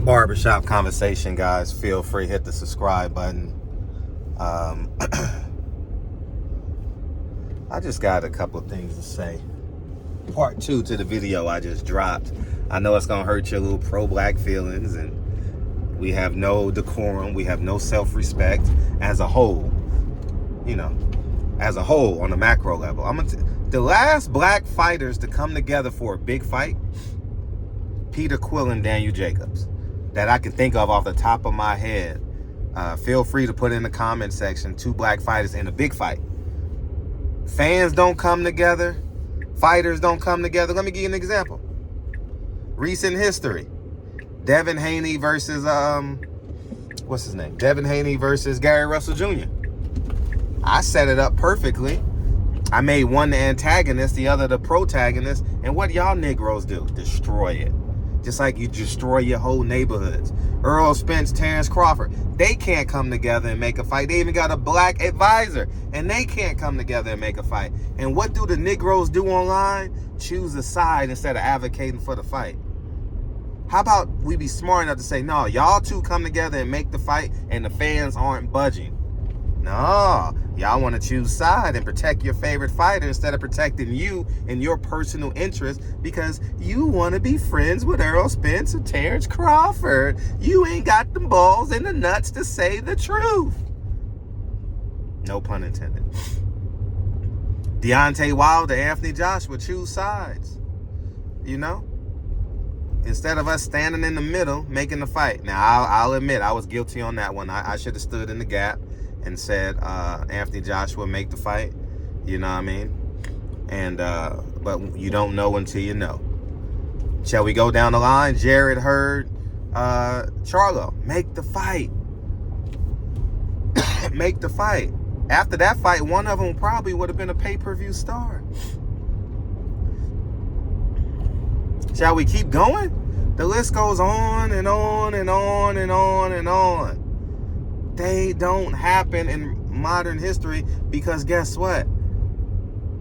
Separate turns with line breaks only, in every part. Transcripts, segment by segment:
Barbershop conversation, guys. Feel free, hit the subscribe button. I just got a couple of things to say. Part 2 to the video I just dropped. I know it's gonna hurt your little pro-black feelings, and we have no decorum, we have no self-respect as a whole. You know, as a whole on the macro level. The last black fighters to come together for a big fight, Peter Quill and Daniel Jacobs, that I can think of off the top of my head. Feel free to put in the comment section 2 black fighters in a big fight. Fans don't come together. Fighters don't come together. Let me give you an example. Recent history. Devin Haney versus, what's his name? Devin Haney versus Gary Russell Jr. I set it up perfectly. I made one the antagonist, the other the protagonist. And what y'all Negroes do? Destroy it. Just like you destroy your whole neighborhoods. Earl Spence, Terrence Crawford, they can't come together and make a fight. They even got a black advisor, and they can't come together and make a fight. And what do the Negroes do online? Choose a side instead of advocating for the fight. How about we be smart enough to say, no, y'all two come together and make the fight, and the fans aren't budging. No, y'all want to choose side and protect your favorite fighter instead of protecting you and your personal interest because you want to be friends with Earl Spence or Terrence Crawford. You ain't got the balls and the nuts to say the truth. No pun intended. Deontay Wilder, Anthony Joshua, choose sides. You know? Instead of us standing in the middle, making the fight. Now, I'll admit, I was guilty on that one. I should have stood in the gap and said Anthony Joshua make the fight, you know what I mean? And but you don't know until you know. Shall we go down the line? Jared Hurd, Charlo, make the fight. Make the fight. After that fight, one of them probably would have been a pay-per-view star. Shall we keep going? The list goes on and on and on and on and on. They don't happen in modern history because guess what?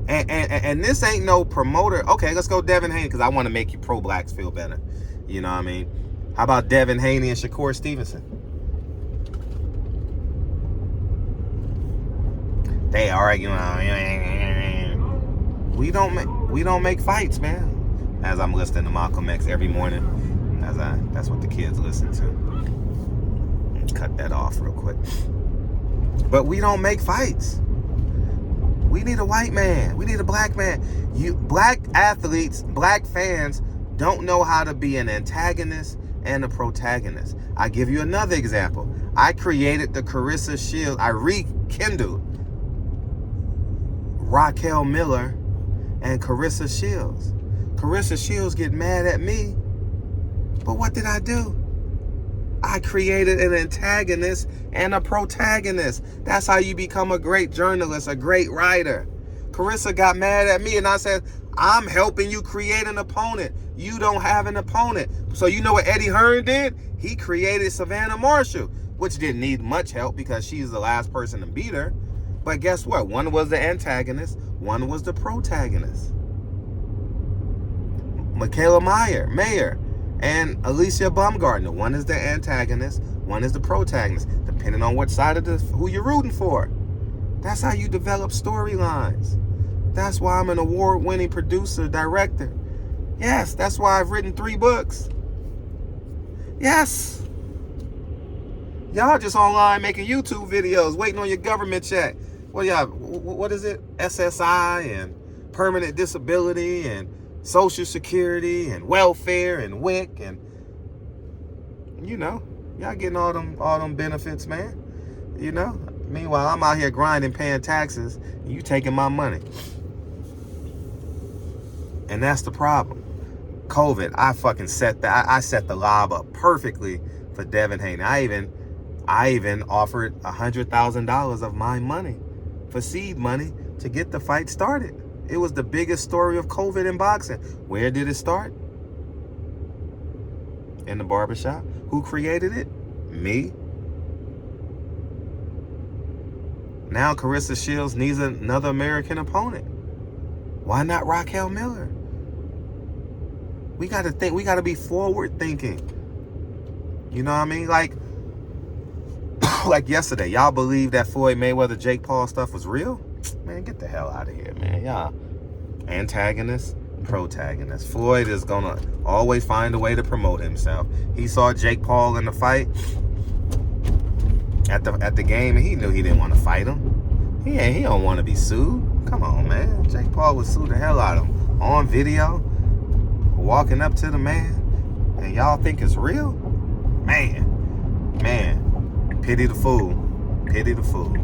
And this ain't no promoter. Okay, let's go Devin Haney because I want to make you pro-blacks feel better. You know what I mean? How about Devin Haney and Shakur Stevenson? They arguing. We don't make fights, man. As I'm listening to Malcolm X every morning, that's what the kids listen to. Cut that off real quick. But we don't make fights. We need a white man. We need a black man. You black athletes, black fans don't know how to be an antagonist and a protagonist. I give you another example. I created the Carissa Shields. I rekindled Raquel Miller and Carissa Shields. Carissa Shields get mad at me. But what did I do? I created an antagonist and a protagonist. That's how you become a great journalist, a great writer. Carissa got mad at me and I said, I'm helping you create an opponent. You don't have an opponent. So you know what Eddie Hearn did? He created Savannah Marshall, which didn't need much help because she's the last person to beat her. But guess what? One was the antagonist, one was the protagonist. Michaela Mayer and Alicia Baumgartner. One is the antagonist, one is the protagonist, depending on what side of who you're rooting for. That's how you develop storylines. That's why I'm an award-winning producer, director. Yes, that's why I've written 3 books. Yes. Y'all just online making YouTube videos, waiting on your government check. Well, y'all, what is it? SSI and permanent disability and Social Security and welfare and WIC and you know, y'all getting all them benefits, man. You know? Meanwhile, I'm out here grinding, paying taxes, and you taking my money. And that's the problem. COVID, I fucking set the lob up perfectly for Devin Haney. I even offered $100,000 of my money for seed money to get the fight started. It was the biggest story of COVID in boxing. Where did it start? In the barbershop. Who created it? Me. Now Carissa Shields needs another American opponent. Why not Raquel Miller? We got to think. We got to be forward thinking. You know what I mean? Like yesterday, y'all believe that Floyd Mayweather, Jake Paul stuff was real? Man, get the hell out of here, man. Y'all antagonist, protagonist. Floyd is gonna always find a way to promote himself. He saw Jake Paul in the fight at the game, and he knew he didn't want to fight him. He don't want to be sued. Come on, man. Jake Paul would sue the hell out of him on video, walking up to the man, and y'all think it's real? Man. Pity the fool. Pity the fool.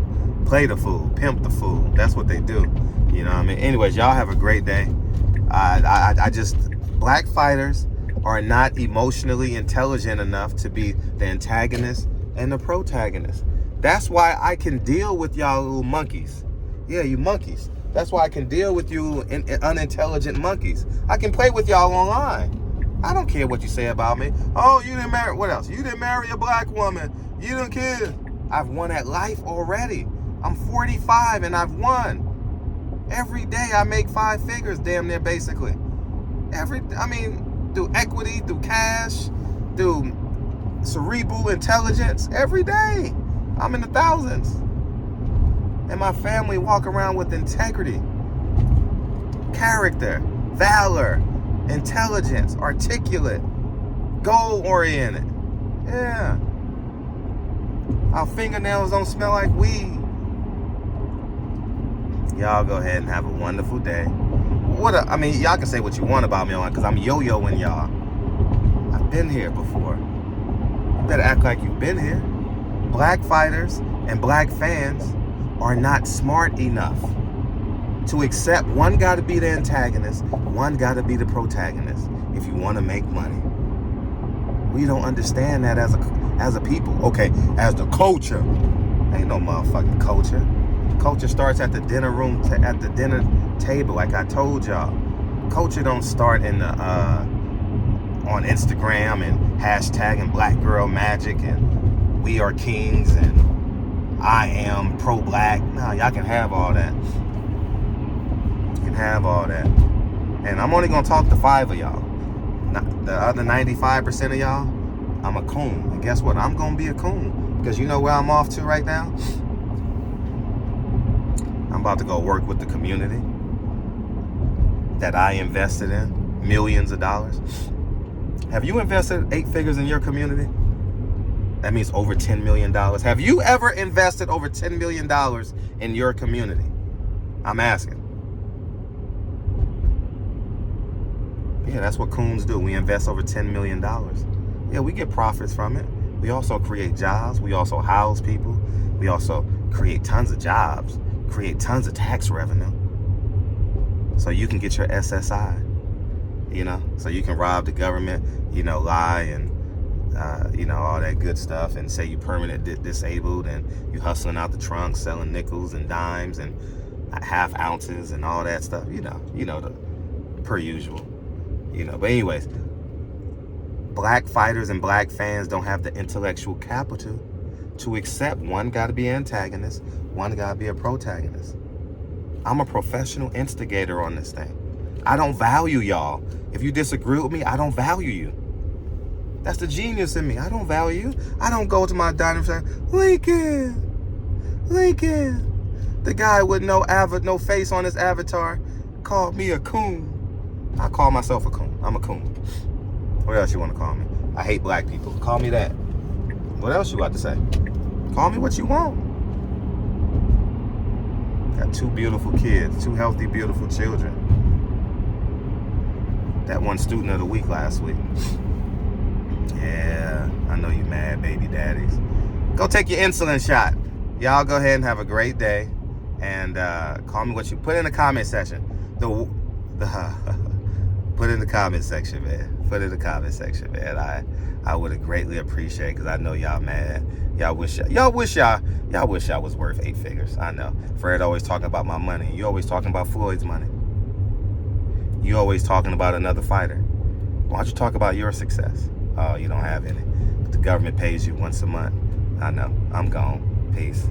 Play the fool. Pimp the fool. That's what they do. You know what I mean? Anyways, y'all have a great day. Black fighters are not emotionally intelligent enough to be the antagonist and the protagonist. That's why I can deal with y'all little monkeys. Yeah, you monkeys. That's why I can deal with you unintelligent monkeys. I can play with y'all online. I don't care what you say about me. Oh, you didn't marry, what else? You didn't marry a black woman. You didn't care. I've won at life already. I'm 45 and I've won. Every day I make 5 figures, damn near basically. Through equity, through cash, through cerebral intelligence, every day. I'm in the thousands. And my family walk around with integrity, character, valor, intelligence, articulate, goal-oriented. Yeah. Our fingernails don't smell like weed. Y'all go ahead and have a wonderful day. Y'all can say what you want about me on, because I'm yo-yoing y'all. I've been here before. You better act like you've been here. Black fighters and black fans are not smart enough to accept one got to be the antagonist, one got to be the protagonist if you want to make money. We don't understand that as a people. Okay, as the culture. Ain't no motherfucking culture. Culture starts at the dinner room, at the dinner table, like I told y'all. Culture don't start in the on Instagram and hashtagging Black Girl Magic and We Are Kings and I am pro-black. No, y'all can have all that. You can have all that. And I'm only gonna talk to 5 of y'all. The other 95% of y'all, I'm a coon. And guess what? I'm gonna be a coon. Because you know where I'm off to right now? I'm about to go work with the community that I invested in millions of dollars. Have you invested 8 figures in your community? That means over $10 million. Have you ever invested over $10 million in your community? I'm asking. Yeah, that's what coons do. We invest over $10 million. Yeah, we get profits from it. We also create jobs. We also house people. We also create tons of jobs, create tons of tax revenue. So you can get your SSI, so you can rob the government, lie and, all that good stuff and say you permanent disabled and you hustling out the trunk, selling nickels and dimes and half ounces and all that stuff, the per usual, But anyways, black fighters and black fans don't have the intellectual capital to accept one got to be an antagonist, one got to be a protagonist. I'm a professional instigator on this thing. I don't value y'all. If you disagree with me, I don't value you. That's the genius in me. I don't value you. I don't go to my dining room saying, Lincoln. The guy with no face on his avatar called me a coon. I call myself a coon. I'm a coon. What else you want to call me? I hate black people. Call me that. What else you got to say? Call me what you want. Got 2 beautiful kids, 2 healthy, beautiful children. That one student of the week last week. Yeah, I know you mad, baby daddies. Go take your insulin shot. Y'all go ahead and have a great day. And call me what you put in the comment section. Put in the comment section, man. Put in the comment section, man. I would greatly appreciate, because I know y'all mad. Y'all wish y'all was worth 8 figures. I know. Fred always talking about my money. You always talking about Floyd's money. You always talking about another fighter. Why don't you talk about your success? Oh, you don't have any. But the government pays you once a month. I know. I'm gone. Peace.